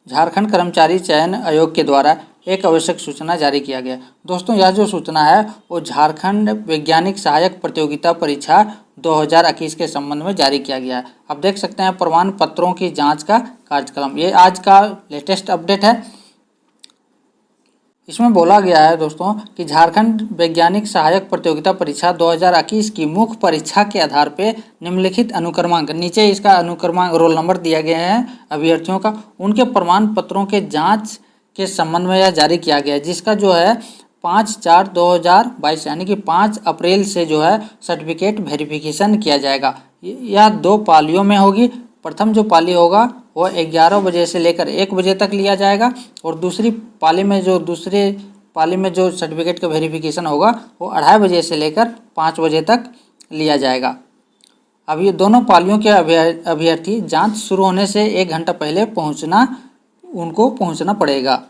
झारखंड कर्मचारी चयन आयोग के द्वारा एक आवश्यक सूचना जारी किया गया। दोस्तों, यह जो सूचना है वो झारखंड वैज्ञानिक सहायक प्रतियोगिता परीक्षा 2021 के संबंध में जारी किया गया है। आप देख सकते हैं प्रमाण पत्रों की जांच का कार्यक्रम, ये आज का लेटेस्ट अपडेट है। इसमें बोला गया है दोस्तों कि झारखंड वैज्ञानिक सहायक प्रतियोगिता परीक्षा 2021 की मुख्य परीक्षा के आधार पर निम्नलिखित अनुक्रमांक, नीचे इसका अनुक्रमांक रोल नंबर दिया गया है अभ्यर्थियों का, उनके प्रमाण पत्रों के जांच के संबंध में यह जारी किया गया है, जिसका जो है 5/4/2022 यानी कि 5 अप्रैल से जो है सर्टिफिकेट वेरिफिकेशन किया जाएगा। यह 2 पालियों में होगी। प्रथम जो पाली होगा वो 11 बजे से लेकर 1 बजे तक लिया जाएगा और दूसरे पाली में जो सर्टिफिकेट का वेरिफिकेशन होगा वो 2:30 बजे से लेकर 5 बजे तक लिया जाएगा। अब ये दोनों पालियों के अभ्यर्थी जांच शुरू होने से 1 घंटा पहले पहुंचना पड़ेगा।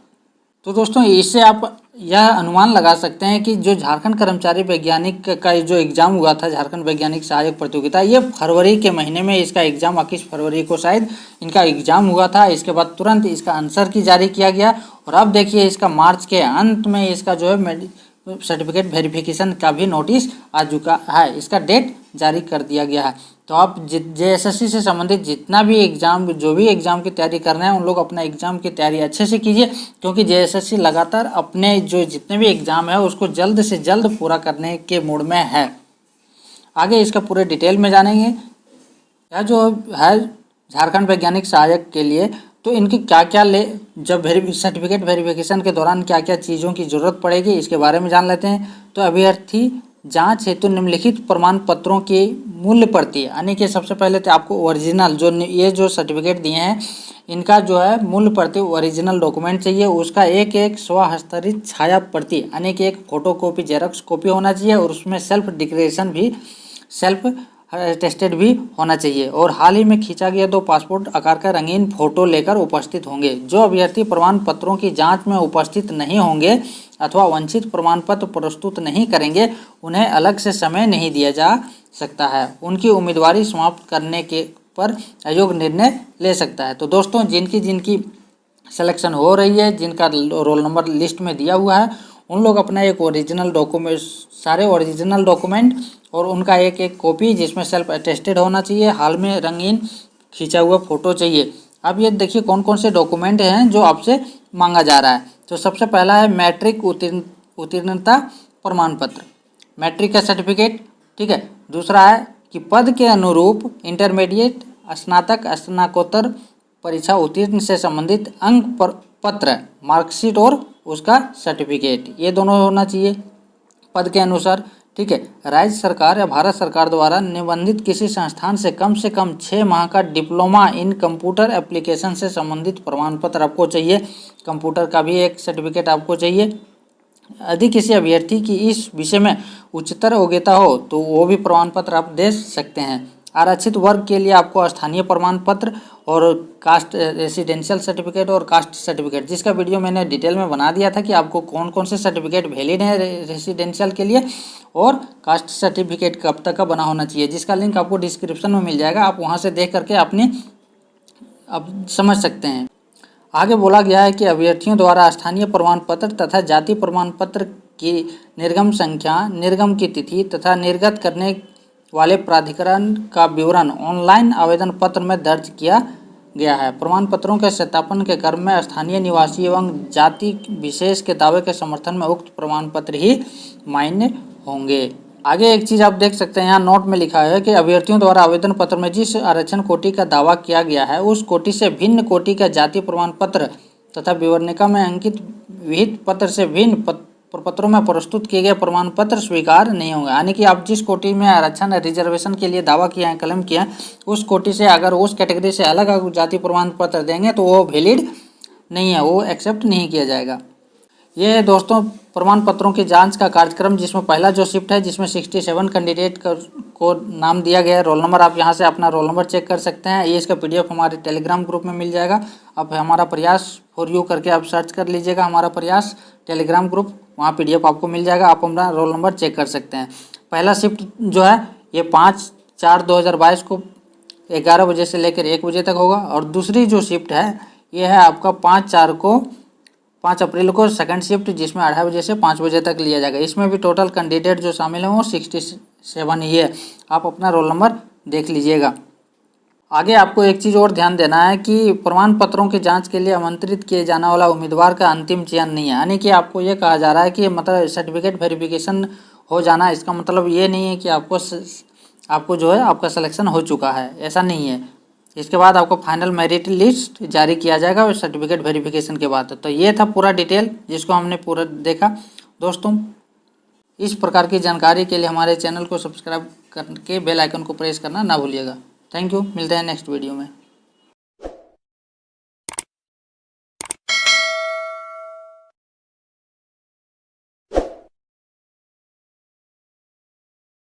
तो दोस्तों, इससे आप यह अनुमान लगा सकते हैं कि जो झारखंड कर्मचारी वैज्ञानिक का जो एग्ज़ाम हुआ था, झारखंड वैज्ञानिक सहायक प्रतियोगिता, ये फरवरी के महीने में इसका एग्ज़ाम 21 फरवरी को शायद इनका एग्ज़ाम हुआ था। इसके बाद तुरंत इसका आंसर की जारी किया गया और अब देखिए इसका मार्च के अंत में इसका जो है सर्टिफिकेट वेरिफिकेशन का भी नोटिस आ चुका है, इसका डेट जारी कर दिया गया है। तो आप JSSC से संबंधित जितना भी एग्ज़ाम, जो भी एग्ज़ाम की तैयारी कर रहे हैं, उन लोग अपना एग्ज़ाम की तैयारी अच्छे से कीजिए, क्योंकि JSSC लगातार अपने जो जितने भी एग्ज़ाम है उसको जल्द से जल्द पूरा करने के मूड में है। आगे इसका पूरे डिटेल में जानेंगे। यह जो है झारखंड वैज्ञानिक सहायक के लिए, तो इनकी क्या क्या जब सर्टिफिकेट वेरिफिकेशन के दौरान क्या क्या चीज़ों की ज़रूरत पड़ेगी, इसके बारे में जान लेते हैं। तो अभ्यर्थी जांच हेतु निम्नलिखित प्रमाण पत्रों की मूल्य प्रति, यानी कि सबसे पहले तो आपको ओरिजिनल जो सर्टिफिकेट दिए हैं इनका जो है मूल्य प्रति ओरिजिनल डॉक्यूमेंट चाहिए। उसका एक स्वहस्ताक्षरित छाया प्रति, यानी कि एक फोटो कॉपी जेरॉक्स कॉपी होना चाहिए और उसमें सेल्फ अटेस्टेड भी होना चाहिए और हाल ही में खींचा गया 2 पासपोर्ट आकार का रंगीन फोटो लेकर उपस्थित होंगे। जो अभ्यर्थी प्रमाण पत्रों की जांच में उपस्थित नहीं होंगे अथवा वांछित प्रमाण पत्र प्रस्तुत नहीं करेंगे, उन्हें अलग से समय नहीं दिया जा सकता है। उनकी उम्मीदवारी समाप्त करने के पर आयोग निर्णय ले सकता है। तो दोस्तों, जिनकी सिलेक्शन हो रही है, जिनका रोल नंबर लिस्ट में दिया हुआ है, उन लोग अपना एक ओरिजिनल डॉक्यूमेंट, सारे ओरिजिनल डॉक्यूमेंट और उनका एक कॉपी जिसमें सेल्फ अटेस्टेड होना चाहिए, हाल में रंगीन खींचा हुआ फोटो चाहिए। अब ये देखिए कौन कौन से डॉक्यूमेंट हैं जो आपसे मांगा जा रहा है। तो सबसे पहला है मैट्रिक उत्तीर्णता प्रमाण पत्र, मैट्रिक का सर्टिफिकेट, ठीक है। दूसरा है कि पद के अनुरूप इंटरमीडिएट, स्नातक, स्नातकोत्तर परीक्षा उत्तीर्ण से संबंधित अंक पत्र, मार्कशीट और उसका सर्टिफिकेट, ये दोनों होना चाहिए पद के अनुसार, ठीक है। राज्य सरकार या भारत सरकार द्वारा निबंधित किसी संस्थान से कम 6 माह का डिप्लोमा इन कंप्यूटर एप्लीकेशन से संबंधित प्रमाण पत्र आपको चाहिए। कंप्यूटर का भी एक सर्टिफिकेट आपको चाहिए। यदि किसी अभ्यर्थी की इस विषय में उच्चतर योग्यता हो तो वो भी प्रमाण पत्र आप दे सकते हैं। आरक्षित वर्ग के लिए आपको स्थानीय प्रमाण पत्र और कास्ट रेसिडेंशियल सर्टिफिकेट और कास्ट सर्टिफिकेट, जिसका वीडियो मैंने डिटेल में बना दिया था कि आपको कौन कौन से सर्टिफिकेट वैलिड हैं रेसिडेंशियल के लिए और कास्ट सर्टिफिकेट कब तक का बना होना चाहिए, जिसका लिंक आपको डिस्क्रिप्शन में मिल जाएगा। आप वहां से देख करके आप समझ सकते हैं। आगे बोला गया है कि अभ्यर्थियों द्वारा स्थानीय प्रमाण पत्र तथा जाति प्रमाण पत्र की निर्गम संख्या, निर्गम की तिथि तथा निर्गत करने वाले प्राधिकरण का विवरण ऑनलाइन आवेदन पत्र में दर्ज किया गया है। प्रमाण पत्रों के सत्यापन के क्रम में स्थानीय निवासी एवं जाति विशेष के दावे के समर्थन में उक्त प्रमाण पत्र ही मान्य होंगे। आगे एक चीज़ आप देख सकते हैं, यहाँ नोट में लिखा है कि अभ्यर्थियों द्वारा आवेदन पत्र में जिस आरक्षण कोटि का दावा किया गया है उस कोटि से भिन्न कोटि का जाति प्रमाण पत्र तथा विवरणिका में अंकित विहित पत्र से भिन्न प्रपत्रों में प्रस्तुत किए गए प्रमाण पत्र स्वीकार नहीं होंगे। यानी कि आप जिस कोटि में आरक्षण रिजर्वेशन के लिए दावा किया है, क्लेम किया है, उस कोटि से अगर उस कैटेगरी से अलग जाति प्रमाण पत्र देंगे तो वो वैलिड नहीं है, वो एक्सेप्ट नहीं किया जाएगा। ये है दोस्तों प्रमाण पत्रों की जांच का कार्यक्रम, जिसमें पहला जो शिफ्ट है जिसमें 67 कैंडिडेट को नाम दिया गया है। रोल नंबर आप यहाँ से अपना रोल नंबर चेक कर सकते हैं। ये इसका PDF हमारे टेलीग्राम ग्रुप में मिल जाएगा। आप हमारा प्रयास फॉर यू करके आप सर्च कर लीजिएगा, हमारा प्रयास टेलीग्राम ग्रुप, वहाँ PDF आपको मिल जाएगा। आप अपना रोल नंबर चेक कर सकते हैं। पहला शिफ्ट जो है ये 5/4/2022 को 11 बजे से लेकर 1 बजे तक होगा और दूसरी जो शिफ्ट है ये है आपका 5 अप्रैल को सेकंड शिफ्ट, जिसमें 2:30 बजे से 5 बजे तक लिया जाएगा। इसमें भी टोटल कैंडिडेट जो शामिल हैं वो 67 ही है। आप अपना रोल नंबर देख लीजिएगा। आगे आपको एक चीज़ और ध्यान देना है कि प्रमाण पत्रों की जांच के लिए आमंत्रित किए जाने वाला उम्मीदवार का अंतिम चयन नहीं है। यानी कि आपको ये कहा जा रहा है कि मतलब सर्टिफिकेट वेरिफिकेशन हो जाना, इसका मतलब ये नहीं है कि आपको जो है आपका सिलेक्शन हो चुका है, ऐसा नहीं है। इसके बाद आपको फाइनल मेरिट लिस्ट जारी किया जाएगा और सर्टिफिकेट वेरिफिकेशन के बाद। तो ये था पूरा डिटेल जिसको हमने पूरा देखा। दोस्तों, इस प्रकार की जानकारी के लिए हमारे चैनल को सब्सक्राइब करके बेल आइकन को प्रेस करना ना भूलिएगा। थैंक यू, मिलते हैं नेक्स्ट वीडियो में।